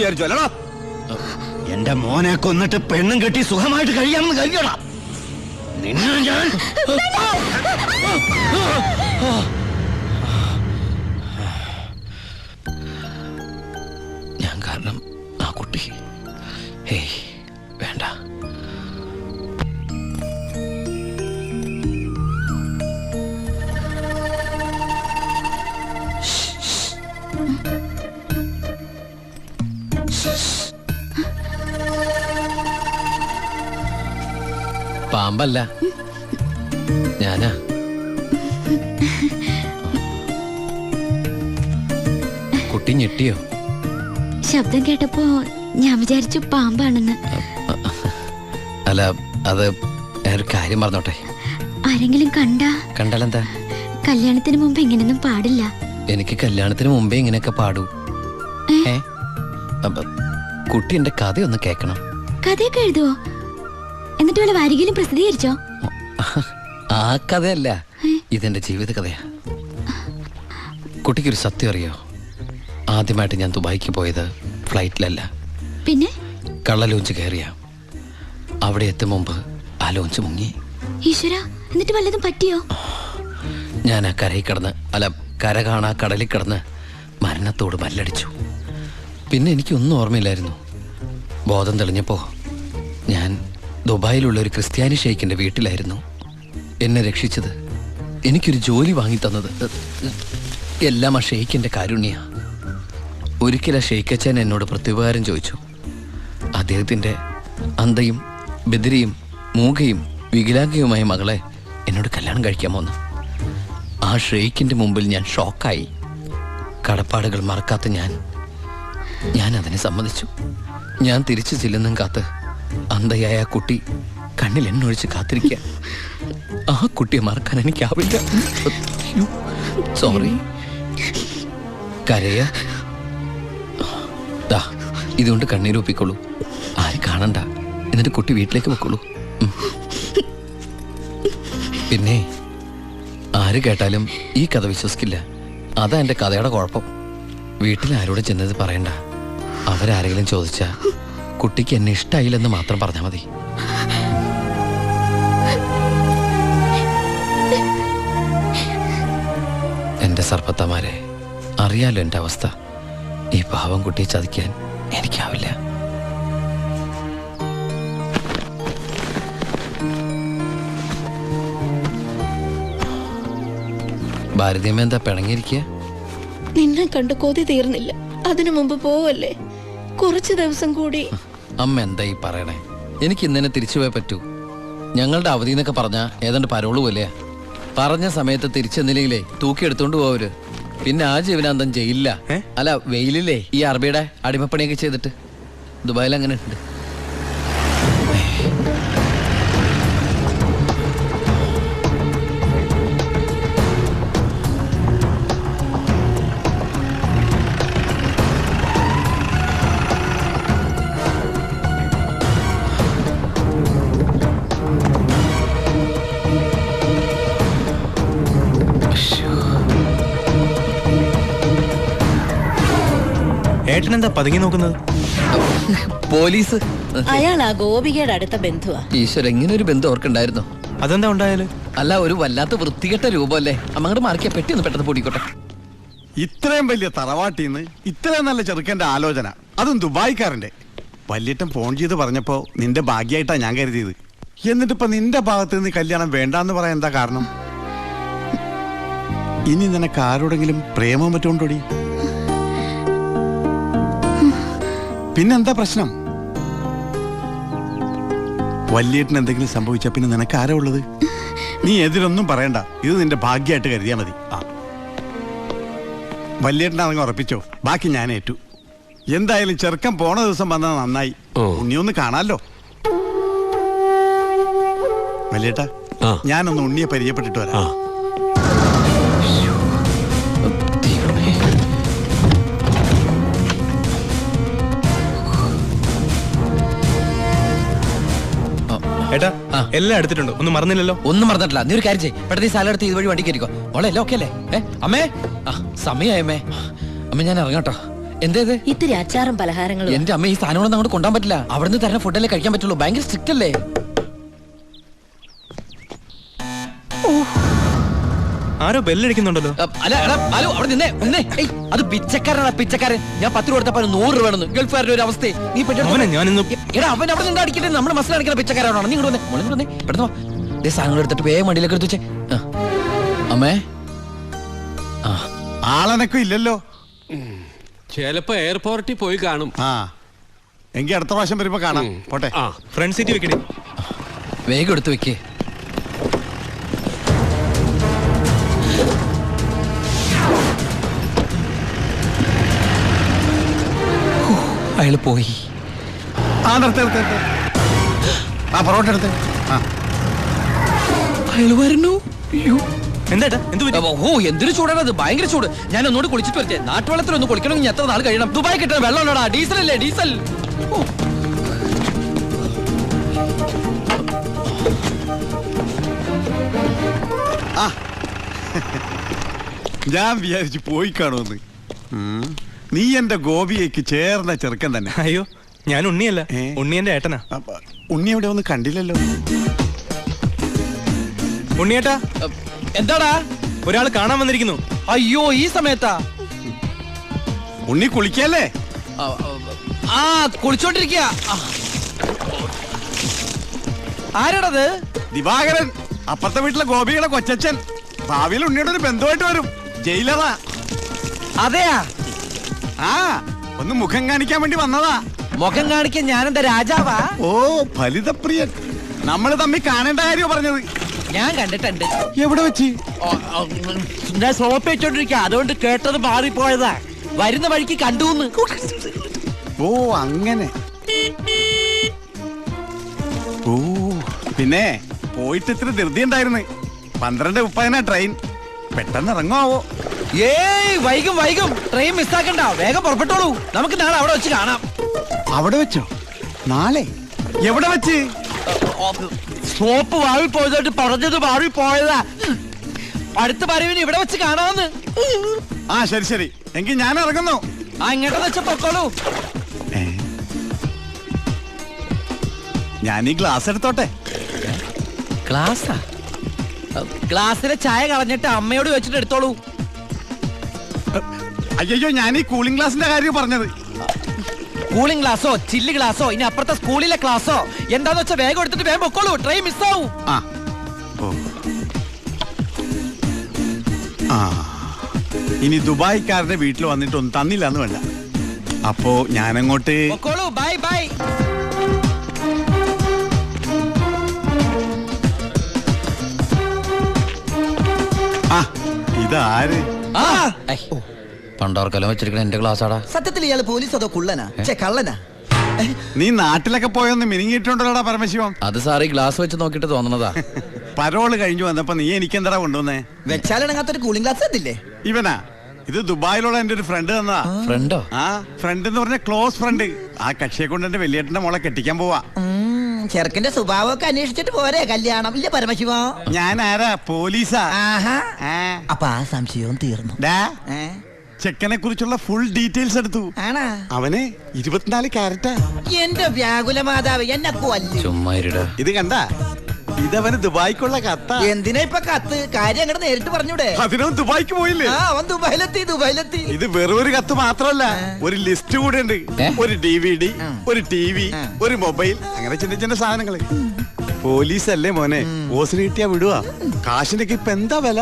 വിചാരിച്ചു അല്ലടാ? എന്റെ മോനെ കൊന്നിട്ട് പെണ്ണും കെട്ടി സുഖമായിട്ട് കഴിയാമെന്ന് കരുതിയോടാ നിന്നെ ഞാൻ. ഞാൻ കാരണം ആ കുട്ടി. ഹേയ് വേണ്ട. പാമ്പല്ല, ഞാനാ. കുട്ടി ഞെട്ടിയോ? ശബ്ദം കേട്ടപ്പോ ഞാൻ വിചാരിച്ചു പാമ്പാണെന്ന്. അല്ല, അത് ഒരു കാര്യം പറഞ്ഞോട്ടെ. ആരെങ്കിലും കണ്ടാലെന്താ? കല്യാണത്തിന് മുമ്പ് ഇങ്ങനെയൊന്നും പാടില്ല. എനിക്ക് കല്യാണത്തിന് മുമ്പേ ഇങ്ങനെയൊക്കെ പാടൂ. കുട്ടി എന്റെ കഥയൊന്ന് കേക്കണം. കഥയൊക്കെ എഴുതുവോ? എന്നിട്ട് വല്ല വാരികയിലും പ്രസിദ്ധീകരിച്ചോ? ആ കഥയല്ല, ഇതെന്റെ ജീവിത കഥയാ. കുട്ടിക്കൊരു സത്യം അറിയോ? ആദ്യമായിട്ട് ഞാൻ ദുബായിക്ക് പോയത് ഫ്ലൈറ്റിലല്ല, പിന്നെ കള്ള ലോഞ്ച് കയറിയ. അവിടെ എത്തും മുമ്പ് ആ ലോഞ്ച് മുങ്ങി. ഈശ്വര, എന്നിട്ട് വല്ലതും പറ്റിയോ? ഞാൻ ആ കരയിൽ കിടന്ന്, അല്ല കര കാണാ കടലിൽ കിടന്ന് മരണത്തോട് മല്ലടിച്ചു. പിന്നെ എനിക്കൊന്നും ഓർമ്മയില്ലായിരുന്നു. ബോധം തെളിഞ്ഞപ്പോ ഞാൻ ദുബായിലുള്ള ഒരു ക്രിസ്ത്യാനി ഷെയ്ഖിന്റെ വീട്ടിലായിരുന്നു. എന്നെ രക്ഷിച്ചത്, എനിക്കൊരു ജോലി വാങ്ങിത്തന്നത് എല്ലാം ആ ഷെയ്ഖിന്റെ കാരുണ്യ. ഒരിക്കലും ഷെയ്ഖച്ചൻ എന്നോട് പ്രത്യുപകാരം ചോദിച്ചു. അദ്ദേഹത്തിന്റെ അന്ധയും ബദിരിയും മൂകയും വികലാംഗയുമായ മകളെ എന്നോട് കല്യാണം കഴിക്കാമോന്ന്. ആ ഷെയ്ഖിന്റെ മുമ്പിൽ ഞാൻ ഷോക്കായി. കടപ്പാടുകൾ മറക്കാത്ത ഞാൻ അതിനെ സമ്മതിച്ചു. ഞാൻ തിരിച്ചു ചെല്ലുന്നും കാത്ത് അന്ധയായ ആ കുട്ടി കണ്ണിൽ എണ്ണൊഴിച്ച് കാത്തിരിക്കുക. ആ കുട്ടിയെ മറക്കാൻ എനിക്കാവില്ല. സോറി. കരയ ഇതുകൊണ്ട് കണ്ണീരൊപ്പിക്കോളൂ. ആരും കാണണ്ട. എന്നിട്ട് കുട്ടി വീട്ടിലേക്ക് വെക്കോളൂ. പിന്നെ ആര് കേട്ടാലും ഈ കഥ വിശ്വസിക്കില്ല. അതാ എൻ്റെ കഥയുടെ കുഴപ്പം. വീട്ടിൽ ആരോട് ചെന്നത് പറയണ്ട. അവരാരെങ്കിലും ചോദിച്ചാ കുട്ടിക്ക് എന്നെ ഇഷ്ടായില്ലെന്ന് മാത്രം പറഞ്ഞാൽ മതി. എൻ്റെ സർപ്പത്തമാരെ, അറിയാലോ എൻ്റെ അവസ്ഥ. ഈ പാവം കുട്ടിയെ ചതിക്കാൻ എനിക്കാവില്ല. ഭാരതീയമ്മ എന്താ പിണങ്ങിയിരിക്കുക? നിന്നെ കണ്ട് കൊതി തീർന്നില്ല. അതിനു മുമ്പ് പോവല്ലേ? കുറച്ചു ദിവസം കൂടി. അമ്മ എന്താ ഈ പറയണേ? എനിക്ക് ഇന്നെ തിരിച്ചു പോയേ പറ്റൂ. ഞങ്ങളുടെ അവധി എന്നൊക്കെ പറഞ്ഞാ ഏതാണ്ട് പരോള് പോലെയാ. പറഞ്ഞ സമയത്ത് തിരിച്ചെന്നില്ലെങ്കിലേ തൂക്കിയെടുത്തോണ്ട് പോവര്. പിന്നെ ആ ജീവനാന്തം ജയിലില്ല. അല്ല, വെയിലില്ലേ ഈ അറബിയുടെ അടിമപ്പണിയൊക്കെ ചെയ്തിട്ട്. ദുബായിൽ അങ്ങനെ ഉണ്ട്. ഏട്ടനെന്താ പതുങ്ങി നോക്കുന്നത്? പോലീസ്. അയാൾ ആ ഗോപികയുടെ അടുത്ത ബന്ധുവാ. ഈശ്വര, ഇങ്ങനെ ഒരു ബന്ധു ഓർക്കുണ്ടായിരുന്നു. അതെന്താ ഉണ്ടായാല്? അല്ല, ഒരു വല്ലാത്ത വൃത്തികെട്ട രൂപമല്ലേ. അമ്മങ്ങോട്ട് മാറിക്കാ പെട്ടി ഒന്ന് പെട്ടെന്ന് പൊടിക്കോട്ടെ. ഇത്രയും വലിയ തറവാട്ടിന്ന് ഇത്രയും നല്ല ചെറുക്കന്റെ ആലോചന, അതും ദുബായിക്കാരന്റെ. വല്യേട്ടൻ ഫോൺ ചെയ്ത് പറഞ്ഞപ്പോ നിന്റെ ഭാഗ്യമായിട്ടാ ഞാൻ കരുതിയത്. എന്നിട്ടിപ്പോ നിന്റെ ഭാഗത്ത് നിന്ന് കല്യാണം വേണ്ടാന്ന് പറയാൻ എന്താ കാരണം? ഇനി നിനക്ക് ആരോടെങ്കിലും പ്രേമം പറ്റുകൊണ്ടോടി? പിന്നെന്താ പ്രശ്നം? വല്യേട്ടന് എന്തെങ്കിലും സംഭവിച്ച പിന്നെ നിനക്ക് ആരാ ഉള്ളത്? നീ എതിരൊന്നും പറയണ്ട. ഇത് നിന്റെ ഭാഗ്യമായിട്ട് കരുതിയാ മതി. വല്യേട്ടനാണെങ്കിൽ ഉറപ്പിച്ചോ, ബാക്കി ഞാൻ ഏറ്റു. എന്തായാലും ചെറുക്കൻ പോണ ദിവസം വന്നാൽ നന്നായി. ഉണ്ണിയൊന്ന് കാണാലോ. വല്യേട്ടാ, ഞാനൊന്ന് ഉണ്ണിയെ പരിചയപ്പെട്ടിട്ട് വരാം. ഏട്ടാ, എല്ലാം എടുത്തിട്ടുണ്ട്. ഒന്നും മറന്നില്ലല്ലോ? ഒന്നും മറന്നിട്ടില്ല. നീ ഒരു കാര്യം ചെയ്യ്, പെട്ടെന്ന് ഈ സ്ഥലം എടുത്ത് ഇതുവഴി വണ്ടി കയറിക്കോ. മോളെ എല്ലാം ഓക്കെ അല്ലേ? അമ്മേ, സമയമായമ്മേ. അമ്മ ഞാൻ ഇറങ്ങട്ടോ. എന്തേത്? ഇത്തിരി അച്ചാറും പലഹാരങ്ങളും. എന്റെ അമ്മ ഈ സാധനങ്ങളൊന്നും അങ്ങോട്ട് കൊണ്ടാൻ പറ്റില്ല. അവിടുന്ന് തരുന്ന ഫുഡല്ലേ കഴിക്കാൻ പറ്റുള്ളൂ. ഭയങ്കര സ്ട്രിക്റ്റ് അല്ലേ? ആരോ ബെല്ലടിക്കുന്നുണ്ടല്ലോ. അല്ല എടാ ഹലോ അവിടെ നിന്നേ നിന്നേ. അത് പിച്ചക്കാരനാ പിച്ചക്കാരൻ. ഞാൻ 10 രൂപ കൊടുത്തപ്പോ 100 രൂപ വേണമെന്ന്. ഗൾഫുകാരുടെ ഒരു അവസ്ഥ നീ അവനെ ഞാനിന്ന് എടാ അവൻ അവിടെ നിന്ന് അടിക്കട്ടെ. നമ്മുടെ മനസ്സിൽ അടിക്കുന്ന പിച്ചക്കാരാണോ? നിങ്ങൾ വന്നേ മോളിൽ വന്നേ പെട്ടെന്ന് വാ. സാധനങ്ങൾ എടുത്തിട്ട് വേഗം വണ്ടിയിലേക്ക് എടുത്ത് വെച്ചേ. അമ്മേ ആ ആളനക്കും ഇല്ലല്ലോ. ചിലപ്പോ എയർപോർട്ടിൽ പോയി കാണും. ആ എങ്കി അടുത്ത പ്രാവശ്യം വരുമ്പോ കാണാം. പോട്ടെ. ഫ്രണ്ട് സീറ്റ് വെക്കണേ. വേഗം എടുത്ത് വെക്കേ. അയാള് പോയി. ആ നിർത്ത്. ആ പൊറോട്ട എടുത്ത്. ആ അയാള് വരുന്നു. എന്താ എന്ത് പറ്റി? ഓ എന്തൊരു ചൂടാണത്. ഭയങ്കര ചൂട്. ഞാൻ ഒന്നുകൂടി കുളിച്ചിട്ട് വരട്ടെ. നാട്ടുവെള്ളത്തിൽ ഒന്ന് കുളിക്കണമെങ്കിൽ എത്ര നാൾ കഴിയണം? ദുബായ് കിട്ടുന്ന വെള്ളമുള്ളടാ. ഡീസൽ അല്ലേ ഡീസൽ. ആ ഞാൻ വിചാരിച്ചു പോയി കാണുമെന്ന്. നീ എന്റെ ഗോപിയേക്ക് ചേർന്ന ചെറുക്കൻ തന്നെ. അയ്യോ ഞാൻ ഉണ്ണിയല്ല, ഏ? ഉണ്ണി എന്റെ ഏട്ടനാ. ഉണ്ണി എവിടെ ഒന്നും കണ്ടില്ലല്ലോ. ഉണ്ണിയേട്ടാ എന്താടാ? ഒരാൾ കാണാൻ വന്നിരിക്കുന്നു. അയ്യോ ഈ സമയത്താ? ഉണ്ണി കുളിക്കല്ലേ? ആ കുളിച്ചോണ്ടിരിക്കുക. ആരാടത്? ദിവാകരൻ, അപ്പുറത്തെ വീട്ടിലെ ഗോപിയുടെ കൊച്ചച്ഛൻ. ഭാവിയിൽ ഉണ്ണിയുടെ ഒരു ബന്ധുവായിട്ട് വരും. ജയിലറാ. അതെയാ? ആ ഒന്ന് മുഖം കാണിക്കാൻ വേണ്ടി വന്നതാ. മുഖം കാണിക്കാൻ ഞാനെന്താ രാജാവാ? ഓ ഫലിതപ്രിയൻ. നമ്മൾ തമ്മിൽ കാണേണ്ട കാര്യം പറഞ്ഞത്. ഞാൻ കണ്ടിട്ടുണ്ട്. എവിടെ വെച്ച്? ഞാൻ സോപ്പ് വെച്ചോണ്ടിരിക്ക, അതുകൊണ്ട് കേട്ടത് മാറിപ്പോയതാ. വരുന്ന വഴിക്ക് കണ്ടുന്ന്. ഓ അങ്ങനെ. ഓ പിന്നെ പോയിട്ട് ഇത്ര ധൃതി ഉണ്ടായിരുന്നു. 12:30 ട്രെയിൻ. പെട്ടെന്ന് ഇറങ്ങുമാവോ? ഏയ് വൈകും വൈകും. ട്രെയിൻ മിസ്സാക്കണ്ട. വേഗം പുറപ്പെട്ടോളൂ. നമുക്ക് നാളെ അവിടെ വെച്ച് കാണാം. അവിടെ വെച്ചോ? നാളെ എവിടെ വെച്ച്? സോപ്പ് മാറിപ്പോയതായിട്ട് പറഞ്ഞത് മാറിപ്പോയതാ. അടുത്ത വരവിന് ഇവിടെ വെച്ച് കാണാമെന്ന്. ആ ശരി ശരി, എങ്കിൽ ഞാൻ ഇറങ്ങുന്നു. ആ ഇങ്ങോട്ടെന്ന് വെച്ച പൊക്കോളൂ. ഞാൻ ഈ ഗ്ലാസ് എടുത്തോട്ടെ. ഗ്ലാസാ? ഗ്ലാസ്സിലെ ചായ കളഞ്ഞിട്ട് അമ്മയോട് വെച്ചിട്ട് എടുത്തോളൂ. അയ്യോ ഞാൻ ഈ കൂളിംഗ് ഗ്ലാസിന്റെ കാര്യം പറഞ്ഞത്. കൂളിംഗ് ഗ്ലാസോ ചില്ല് ഗ്ലാസോ ഇനി അപ്പുറത്തെ സ്കൂളിലെ ക്ലാസ്സോ എന്താന്ന് വെച്ചാൽ വേഗം എടുത്തിട്ട് വേഗം പൊക്കോളൂ. ട്രെയിൻ മിസ്സാവും. ആ ഓ ആ ഇനി ദുബായ്ക്കാരുടെ വീട്ടിൽ വന്നിട്ടൊന്നും തന്നില്ല എന്ന് വേണ്ട. അപ്പോ ഞാനങ്ങോട്ട് പൊക്കോളൂ. Bye bye. ആ ഇതാര്? പണ്ടോർക്കെല്ലാം വെച്ചിരിക്കണ എന്റെ ക്ലാസ്സാടാ. സത്യത്തിൽ ഇയാള് പോലീസ് അതോ കുള്ളനാ? കള്ളനാ? നീ നാട്ടിലൊക്കെ പോയൊന്ന് മിനിങ്ങിയിട്ടുണ്ടല്ലോടാ പരമശിവം. അത് സാറി ഗ്ലാസ് വെച്ച് നോക്കിട്ട് തോന്നണതാ. പരോള് കഴിഞ്ഞു വന്നപ്പോ നീ എനിക്കെന്താ കൊണ്ടുവന്നേ? വെച്ചാലിണങ്ങാത്തൊരു കൂളിംഗ് ഗ്ലാസ് അതില്ലേ? ഇവനാ? ഇത് ദുബായിലുള്ള എന്റെ ഒരു ഫ്രണ്ട് തന്നതാ. ഫ്രണ്ടോ? ആ ഫ്രണ്ട് എന്ന് പറഞ്ഞ ക്ലോസ് ഫ്രണ്ട്. ആ കക്ഷിയെ കൊണ്ട് എന്റെ വലിയേട്ടന്റെ മോളെ കെട്ടിക്കാൻ പോവാ. ചെറുക്കന്റെ സ്വഭാവമൊക്കെ അന്വേഷിച്ചിട്ട് പോരെ കല്യാണം? ഇല്ല പരമശിവ. ഞാൻ ആരാ? പോലീസാ. ആഹാ. ആ. അപ്പൊ ആ സംശയവും തീർന്നു. ഡാ, ഏ? ചെക്കനെ കുറിച്ചുള്ള ഫുൾ ഡീറ്റെയിൽസ് എടുത്തു. ആണാ? അവന് 24 ക്യാരറ്റാ. എന്റെ വ്യാകുല മാതാവ് എന്നെ കൊല്ലും. ചുമ്മാ ഇരുടാ. ഇത് കണ്ട? ഇതവന് ദുബായിക്കുള്ള കത്ത. എന്തിനാ ഇപ്പൊ കത്ത്? കാര്യം അങ്ങോട്ട് നേരിട്ട് പറഞ്ഞൂടെ? അതിനും ദുബായിക്ക് പോയില്ലേ? ആ അവൻ ദുബായിലെത്തി. ഇത് വെറും ഒരു കത്ത് മാത്രമല്ല, ഒരു ലിസ്റ്റ് കൂടെ ഉണ്ട്. ഒരു DVD, ഒരു TV, ഒരു മൊബൈൽ, അങ്ങനെ ചിന്ന ചിന്ന സാധനങ്ങള്. പോലീസല്ലേ മോനെ, ഓസിന് കിട്ടിയാ വിടുവാ. കാശിനൊക്കെ ഇപ്പൊ എന്താ വില?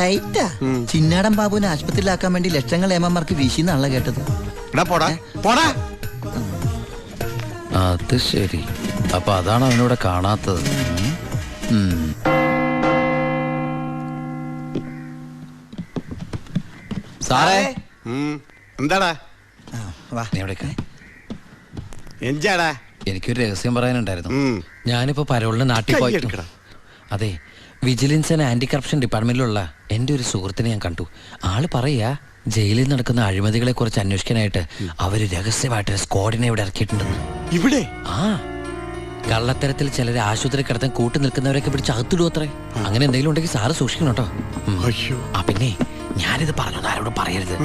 ടൈറ്റാ. ചിന്നാടൻ ബാബുവിനെ ആശുപത്രിയിലാക്കാൻ വേണ്ടി ലക്ഷങ്ങൾ ഏമാർക്ക് വീശിന്നാണല്ലോ കേട്ടത്. പോടാ പോടാ. അത് ശരി. അപ്പൊ അതാണ് അവനോട് കാണാത്തത്. സാറേ എന്താടാ? നീ എവിടേക്കാ? എഞ്ചാടാ? എനിക്കൊരു രഹസ്യം പറയാനുണ്ടായിരുന്നു. ഉം. ഞാനിപ്പോ പരോളിന് നാട്ടിൽ പോയി. കയ്യെടുക്കടാ. അതെ, വിജിലൻസ് ആൻഡ് ആന്റി കറപ്ഷൻ ഡിപ്പാർട്ട്മെന്റിലുള്ള എൻ്റെ ഒരു സുഹൃത്തിനെ ഞാൻ കണ്ടു. ആള് പറയാ ജയിലിൽ നടക്കുന്ന അഴിമതികളെ കുറിച്ച് അന്വേഷിക്കാനായിട്ട് അവര് രഹസ്യമായിട്ട് സ്ക്വാഡിനെ ഇവിടെ ഇറക്കിയിട്ടുണ്ടെന്ന്. ഇവിടെ? ആ കള്ളത്തരത്തിൽ ചിലരെ ആശുപത്രി കിടത്താൻ കൂട്ടി നിൽക്കുന്നവരൊക്കെ പിടിച്ച് അകത്തിടും അത്രേ. അങ്ങനെ എന്തെങ്കിലും ഉണ്ടെങ്കിൽ സാറ് സൂക്ഷിക്കണം കേട്ടോ. അയ്യോ. ആ പിന്നെ ഞാനിത് പറഞ്ഞത് ആരോടും പറയരുത്.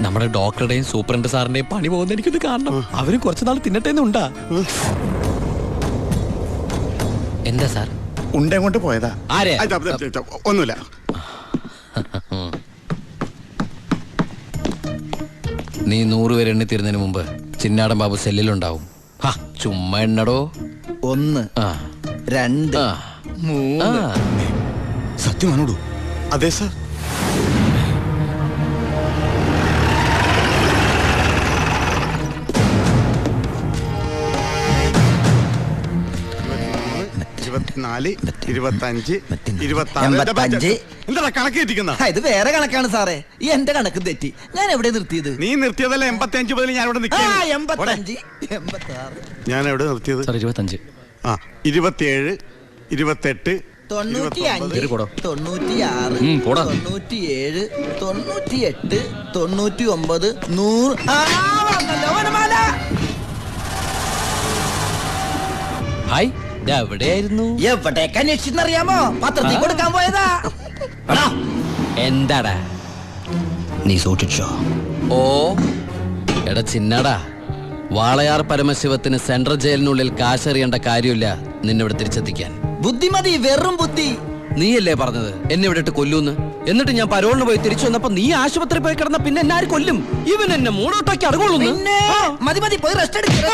നമ്മുടെ ഡോക്ടറുടെയും സൂപ്രണ്ട് സാറിന്റെയും പണി പോകുന്ന എനിക്കിത് കാണണം. അവരും കുറച്ചുനാൾ തിന്നട്ടേന്നുണ്ടാ. എന്താ സാർ? ഉണ്ടേ കൊണ്ട് പോയതാ. ആരെ? ഒന്നുമില്ല. നീ 100 പേര് എണ്ണി തീരുന്നതിന് മുമ്പ് ചിന്നാടൻ ബാബു സെല്ലിലുണ്ടാവും. ചുമ്മാ എണ്ണടോ. 1 ആ 2 ആ 3 ആ. സത്യമാണോടു? അതെ സാർ. എന്താ കണക്ക് തെറ്റിക്കുന്ന? ഇത് വേറെ കണക്കാണ് സാറേ. ഈ എന്റെ കണക്ക് തെറ്റി. ഞാൻ എവിടെ നിർത്തിയത്? നീ നിർത്തിയതല്ല 85 മുതൽ ഞാൻ ഇവിടെ 85 86 ഞാൻ എവിടെ നിർത്തിയത്? സാർ 25. 27 28 95 പോടോ. 96 പോടാ. 97 98 99 100. വന്നല്ലോ വനമാല. ഹായ്, എവിടെയായിരുന്നു? എവിടേക്ക് അന്വേഷിച്ചെന്നറിയാമോ? പത്രത്തിൽ കൊടുക്കാൻ പോയതാ. എന്താടാ നീ സൂക്ഷിച്ചോ. ഓ എടാ ചിന്നടാ, വാളയാർ പരമശിവത്തിന് സെൻട്രൽ ജയിലിനുള്ളിൽ കാശറിയേണ്ട കാര്യമില്ല നിന്നിവിടെ തിരിച്ചെത്തിക്കാൻ. ബുദ്ധിമതി, വെറും ബുദ്ധി. നീയല്ലേ പറഞ്ഞത് എന്നെ ഇവിടെ ഇട്ട് കൊല്ലൂന്ന്? എന്നിട്ട് ഞാൻ പരോളിന് പോയി തിരിച്ചു വന്നപ്പോ നീ ആശുപത്രി പോയി കിടന്ന പിന്നെ എന്നെ ആര് കൊല്ലും? ഇവൻ എന്നെ മൂടോട്ടാക്കി അടങ്ങുള്ളൂ. പിന്നെ മതി മതി, പോയി റെസ്റ്റ് എടുക്കുക.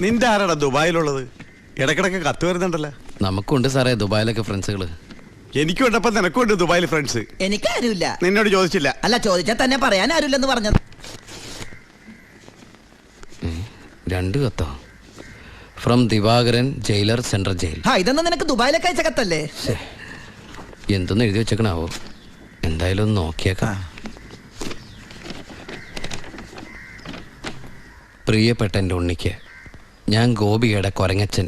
നിന്റെ ആരാടാ ദുബായിലുള്ളത്? ഇടക്കിടക്ക് കത്ത് വരുന്നുണ്ടല്ലോ. നമുക്കുണ്ട് സാറേ ദുബായിലൊക്കെ ഫ്രണ്ട്സുകള്. എനിക്കും ഉണ്ടപ്പോ നിനക്കുണ്ട് ദുബായിൽ ഫ്രണ്ട്സ്. എനിക്കാരുമില്ല. നിന്നോട് ചോദിച്ചില്ല. അല്ല, ചോദിച്ചാൽ തന്നെ പറയാൻ ആരുമില്ലെന്ന് പറഞ്ഞത്. 2 കത്തോ? From Divakaran, jailer, central jail. ഇതൊന്നും നിനക്ക് ദുബായിലൊക്കെ അയച്ച കത്തല്ലേ? എന്തൊന്ന് എഴുതി വെച്ചേക്കണാവോ? എന്തായാലും ഒന്ന് നോക്കിയേക്കാം. പ്രിയപ്പെട്ട എൻ്റെ ഉണ്ണിക്ക്, ഞാൻ ഗോപികയുടെ കൊരങ്ങച്ചൻ,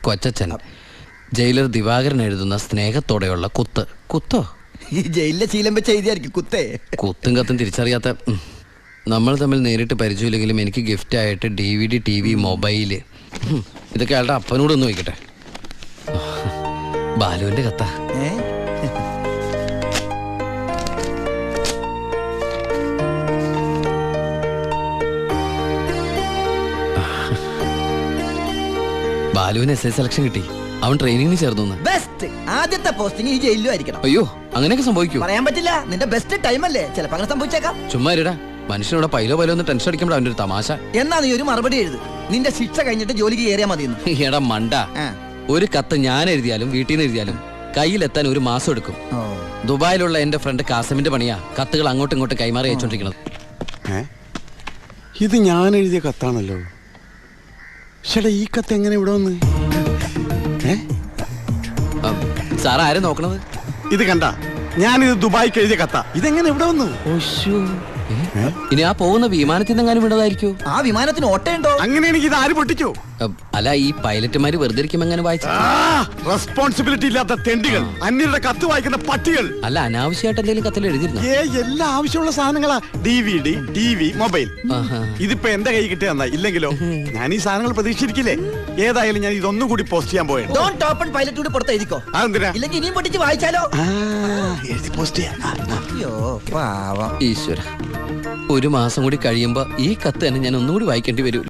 കൊച്ചച്ചൻ, ജയിലർ ദിവാകരൻ എഴുതുന്ന സ്നേഹത്തോടെയുള്ള കുത്ത്. കുത്തോ? ഈ ജയിലിലെ ശീലം വെച്ച് എഴുതിയായിരിക്കും കുത്തേ. കുത്തും കത്തും തിരിച്ചറിയാത്ത നമ്മൾ തമ്മിൽ നേരിട്ട് പരിചയമില്ലെങ്കിലും എനിക്ക് ഗിഫ്റ്റ് ആയിട്ട് DVD, TV, മൊബൈല്, ഇതൊക്കെ അയാളുടെ അപ്പനോടൊന്ന് ചോദിക്കട്ടെ. ബാലുവിന്റെ കത്ത. ബാലുവിന് SI സെലക്ഷൻ കിട്ടി. അവൻ ട്രെയിനിങ്ങിന് ചേർന്നു. ബെസ്റ്റ്. ആദ്യത്തെ പോസ്റ്റിംഗ് ഈ ജയിലിലും ആയിരിക്കണം. അയ്യോ, അങ്ങനെയൊക്കെ സംഭവിക്കൂ? പറയാൻ പറ്റില്ല. നിന്റെ ബെസ്റ്റ് ടൈം അല്ലേ, ചിലപ്പോ അങ്ങനെ സംഭവിച്ചേക്കാം. ചുമ്മാ ഇരടാ, മനുഷ്യനോട് പൈലോ ഒന്ന് ടെൻഷൻ അടിക്കുമ്പോൾ അവൻ്റെ ഒരു തമാശ. എന്നാ നീ ഒരു മറുപടി എഴുത്. നിന്റെ ശിക്ഷ കഴിഞ്ഞിട്ട് ജോലിക്ക് കയറിയാ മതി. എടാ മണ്ട, ഒരു കത്ത് ഞാൻ എഴുതിയാലും വീട്ടിൽ നിന്ന് എഴുതിയാലും കയ്യിലെത്താൻ 1 മാസം എടുക്കും. ദുബായിലുള്ള എന്റെ ഫ്രണ്ട് കാസമിന്റെ പണിയാ കത്തുകൾ അങ്ങോട്ടും ഇങ്ങോട്ടും കൈമാറി അയച്ചോണ്ടിരിക്കുന്നത്. ഇത് ഞാൻ എഴുതിയ കത്താണല്ലോ. ചേട്ടാ, ഈ കത്ത് എങ്ങനെ ഇവിടെ വന്ന്? സാർ ആരെ നോക്കണത്? ഇത് കണ്ട, ഞാനിത് ദുബായിക്ക് എഴുതിയ കത്ത. ഇതെങ്ങനെ ഇവിടെ വന്നു? ഇനി ആ പോകുന്ന വിമാനത്തിൽ നിന്നെങ്ങാനും വിടതായിരിക്കോ? ആ വിമാനത്തിന് ഓട്ടയുണ്ടോ? അങ്ങനെയാണെങ്കിൽ ഇത് ആര് പൊട്ടിച്ചോ? അല്ല, ഈ പൈലറ്റുമാര് വെറുതെ ഇരിക്കുമ്പോ എങ്ങനെ വായിച്ചു? റെസ്പോൺസിബിലിറ്റി ഇല്ലാത്ത തെണ്ടികൾ, അന്യരുടെ കത്ത് വായിക്കുന്ന പട്ടികൾ. അല്ല, അനാവശ്യമായിട്ട് എന്തെങ്കിലും കത്തിൽ എഴുതിയിരുന്നു? എല്ലാ ആവശ്യമുള്ള സാധനങ്ങളാ. DVD, TV, mobile. ഇതിപ്പോ എന്റെ കൈ കിട്ടിയ ഇല്ലെങ്കിലോ? ഞാൻ ഈ സാധനങ്ങൾ പ്രതീക്ഷിച്ചിരിക്കില്ലേ? ഏതായാലും ഞാൻ ഇതൊന്നും കൂടി പോസ്റ്റ് ചെയ്യാൻ പോയത്. ഡോണ്ട് ഓപ്പൺ പൈലറ്റ് കൂടി പുറത്ത് എഴുതിക്കോ. അതെന്തിനാ? ഇല്ലെങ്കിൽ ഇനിയും പൊട്ടിച്ച് വായിച്ചാലോ? എഴുതി പോസ്റ്റ് ചെയ്യാം. അയ്യോ പാവം. ഈശ്വര, 1 മാസം കൂടി കഴിയുമ്പോ ഈ കത്ത് തന്നെ ഞാൻ ഒന്നുകൂടി വായിക്കേണ്ടി വരും.